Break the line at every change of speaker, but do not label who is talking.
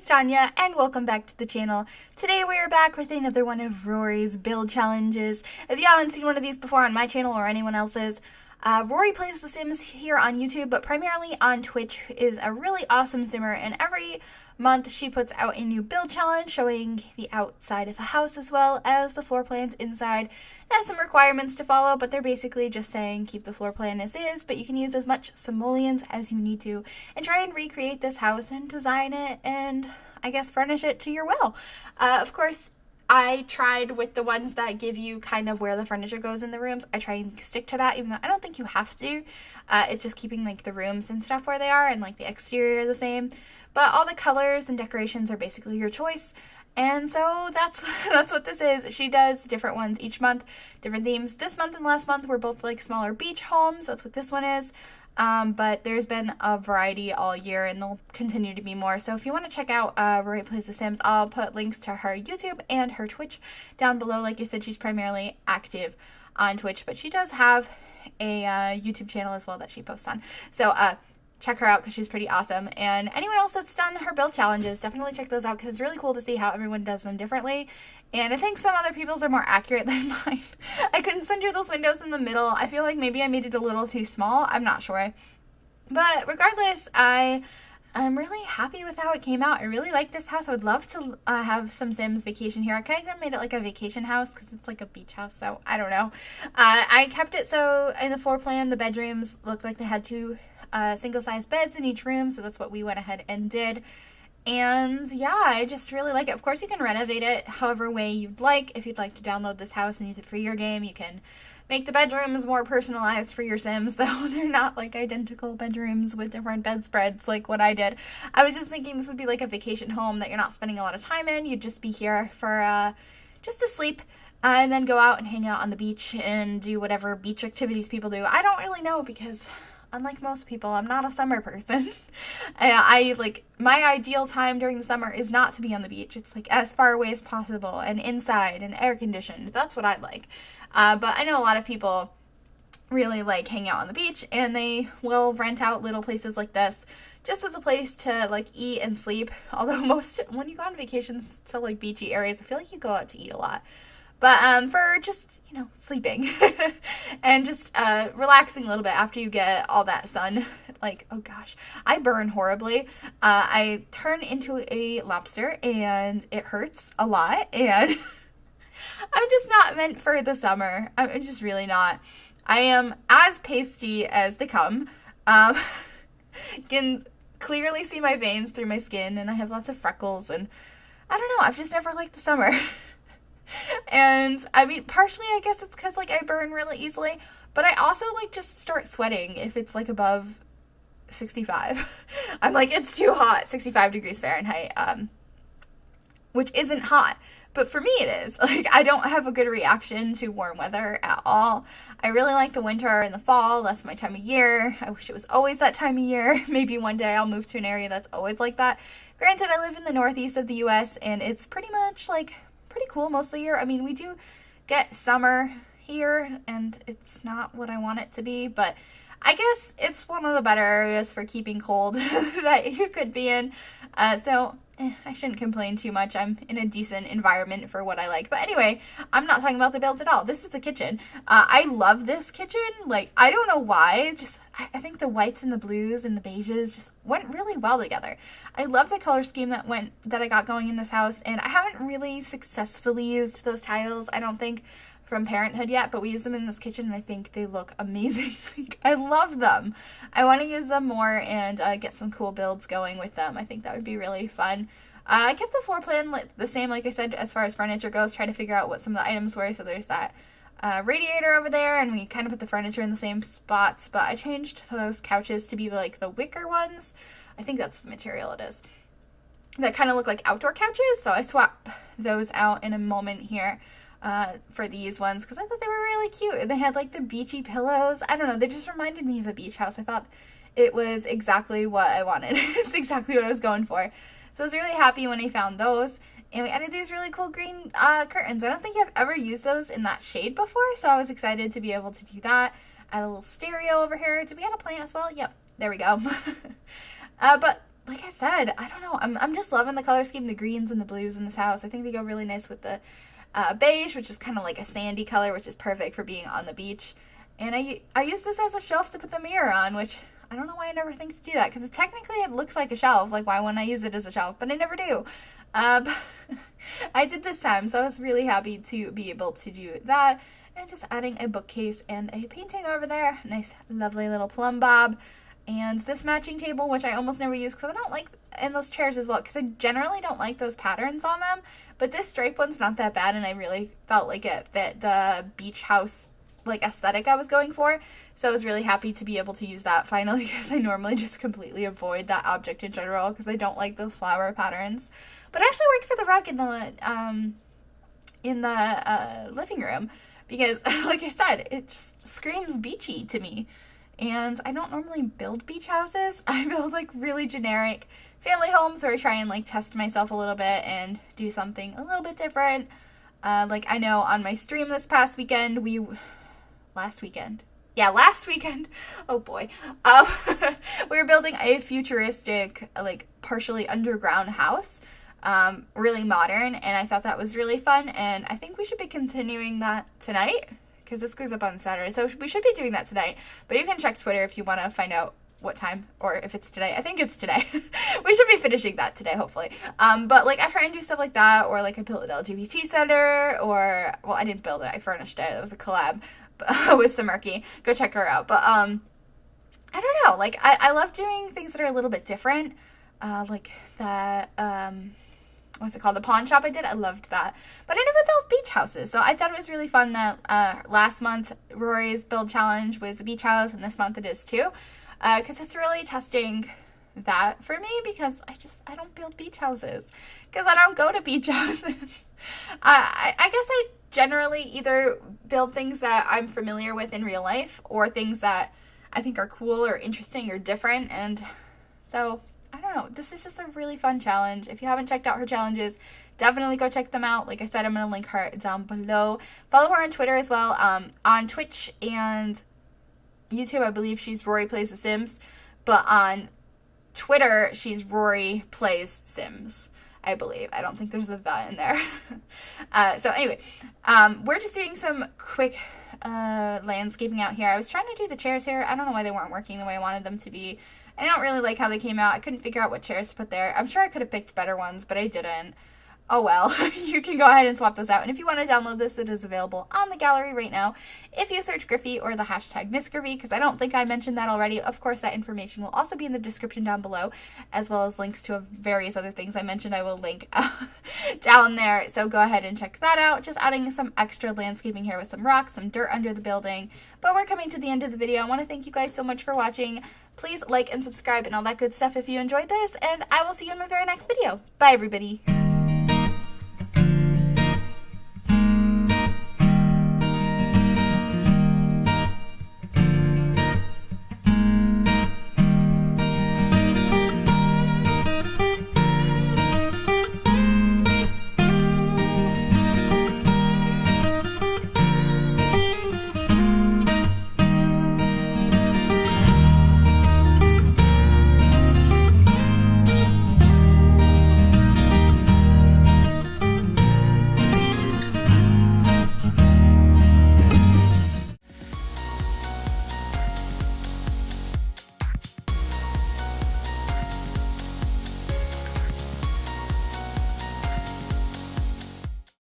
Tanya, and welcome back to the channel. Today we are back with another one of Rory's build challenges. If you haven't seen one of these before on my channel or anyone else's, Rory plays The Sims here on YouTube, but primarily on Twitch. Is a really awesome simmer, and every month she puts out a new build challenge showing the outside of a house as well as the floor plans inside. It has some requirements to follow, but they're basically just saying keep the floor plan as is, but you can use as much simoleons as you need to and try and recreate this house and design it and I guess furnish it to your will. Of course, I tried with the ones that give you kind of where the furniture goes in the rooms. I try and stick to that, even though I don't think you have to. It's just keeping like the rooms and stuff where they are and like the exterior the same. But all the colors and decorations are basically your choice. And so that's what this is. She does different ones each month, different themes. This month and last month were both like smaller beach homes. That's what this one is. But there's been a variety all year, and there'll continue to be more. So if you want to check out Rory Plays The Sims, I'll put links to her YouTube and her Twitch down below. Like I said, she's primarily active on Twitch, but she does have a YouTube channel as well that she posts on. So check her out because she's pretty awesome. And anyone else that's done her build challenges, definitely check those out because it's really cool to see how everyone does them differently. And I think some other people's are more accurate than mine. I couldn't center those windows in the middle. I feel like maybe I made it a little too small. I'm not sure. But regardless, I'm really happy with how it came out. I really like this house. I would love to have some Sims vacation here. I kind of made it like a vacation house because it's like a beach house, so I don't know. I kept it so in the floor plan, the bedrooms looked like they had two single-sized beds in each room, so that's what we went ahead and did. And yeah, I just really like it. Of course, you can renovate it however way you'd like. If you'd like to download this house and use it for your game, you can make the bedrooms more personalized for your Sims, so they're not like identical bedrooms with different bedspreads like what I did. I was just thinking this would be like a vacation home that you're not spending a lot of time in. You'd just be here for just to sleep and then go out and hang out on the beach and do whatever beach activities people do. I don't really know because unlike most people, I'm not a summer person. I like, my ideal time during the summer is not to be on the beach. It's like as far away as possible and inside and air conditioned. That's what I like. But I know a lot of people really like hang out on the beach, and they will rent out little places like this just as a place to like eat and sleep. Although when you go on vacations to like beachy areas, I feel like you go out to eat a lot. But for just, you know, sleeping and just relaxing a little bit after you get all that sun. Like, oh gosh, I burn horribly. I turn into a lobster and it hurts a lot. And I'm just not meant for the summer. I'm just really not. I am as pasty as they come. You can clearly see my veins through my skin, and I have lots of freckles. And I don't know, I've just never liked the summer. And I mean, partially I guess it's because like I burn really easily, but I also like just start sweating if it's like above 65. I'm like, it's too hot. 65 degrees Fahrenheit, which isn't hot, but for me it is. Like, I don't have a good reaction to warm weather at all. I really like the winter and the fall. That's my time of year. I wish it was always that time of year. Maybe one day I'll move to an area that's always like that. Granted, I live in the northeast of the US, and it's pretty much like pretty cool most of the year. I mean, we do get summer here, and it's not what I want it to be, but I guess it's one of the better areas for keeping cold that you could be in. I shouldn't complain too much. I'm in a decent environment for what I like. But anyway, I'm not talking about the build at all. This is the kitchen. I love this kitchen. Like, I don't know why. I think the whites and the blues and the beiges just went really well together. I love the color scheme that I got going in this house, and I haven't really successfully used those tiles, I don't think, from Parenthood yet, but we use them in this kitchen, and I think they look amazing. Like, I love them. I want to use them more and get some cool builds going with them. I think that would be really fun. I kept the floor plan the same, like I said, as far as furniture goes, try to figure out what some of the items were. So there's that radiator over there, and we kind of put the furniture in the same spots, but I changed those couches to be like the wicker ones. I think that's the material it is. That kind of look like outdoor couches, so I swap those out in a moment here. For these ones because I thought they were really cute. They had like the beachy pillows. I don't know, they just reminded me of a beach house. I thought it was exactly what I wanted. It's exactly what I was going for. So I was really happy when I found those. And we added these really cool green curtains. I don't think I've ever used those in that shade before, so I was excited to be able to do that. Add a little stereo over here. Did we add a plant as well? Yep, there we go. But like I said, I don't know. I'm just loving the color scheme, the greens and the blues in this house. I think they go really nice with the beige, which is kind of like a sandy color, which is perfect for being on the beach. And I use this as a shelf to put the mirror on, which I don't know why I never think to do that, because technically it looks like a shelf. Like, why wouldn't I use it as a shelf? But I never do. I did this time, so I was really happy to be able to do that. And just adding a bookcase and a painting over there. Nice, lovely little plumb bob. And this matching table, which I almost never use because I don't like, and those chairs as well, because I generally don't like those patterns on them. But this stripe one's not that bad, and I really felt like it fit the beach house like aesthetic I was going for. So I was really happy to be able to use that finally, because I normally just completely avoid that object in general because I don't like those flower patterns. But it actually worked for the rug in the living room, because like I said, it just screams beachy to me. And I don't normally build beach houses. I build like really generic family homes where I try and like test myself a little bit and do something a little bit different. Like I know on my stream this past weekend, last weekend. Oh boy. We were building a futuristic, like partially underground house. Really modern, and I thought that was really fun, and I think we should be continuing that tonight, because this goes up on Saturday, so we should be doing that tonight. But you can check Twitter if you want to find out what time, or if it's today. I think it's today. We should be finishing that today, hopefully. But like I try and do stuff like that, or like I built an LGBT center, or, well, I didn't build it, I furnished it. It was a collab with Samarki. Go check her out. But I don't know, like I love doing things that are a little bit different. Like the what's it called? The pawn shop I did. I loved that. But I never built beach houses. So I thought it was really fun that last month Rory's build challenge was a beach house, and this month it is too. Because it's really testing that for me, because I don't build beach houses. Because I don't go to beach houses. I guess I generally either build things that I'm familiar with in real life, or things that I think are cool or interesting or different. And so I don't know. This is just a really fun challenge. If you haven't checked out her challenges, definitely go check them out. Like I said, I'm going to link her down below. Follow her on Twitter as well. On Twitch and YouTube, I believe she's Rory Plays The Sims. But on Twitter, she's Rory Plays Sims, I believe. I don't think there's a "the" in there. So anyway, we're just doing some quick landscaping out here. I was trying to do the chairs here. I don't know why they weren't working the way I wanted them to be. I don't really like how they came out. I couldn't figure out what chairs to put there. I'm sure I could have picked better ones, but I didn't. Oh well, you can go ahead and swap those out. And if you want to download this, it is available on the gallery right now. If you search Gryphi or the hashtag MsGryphi, because I don't think I mentioned that already. Of course, that information will also be in the description down below, as well as links to various other things I mentioned. I will link down there. So go ahead and check that out. Just adding some extra landscaping here with some rocks, some dirt under the building. But we're coming to the end of the video. I want to thank you guys so much for watching. Please like and subscribe and all that good stuff if you enjoyed this, and I will see you in my very next video. Bye, everybody.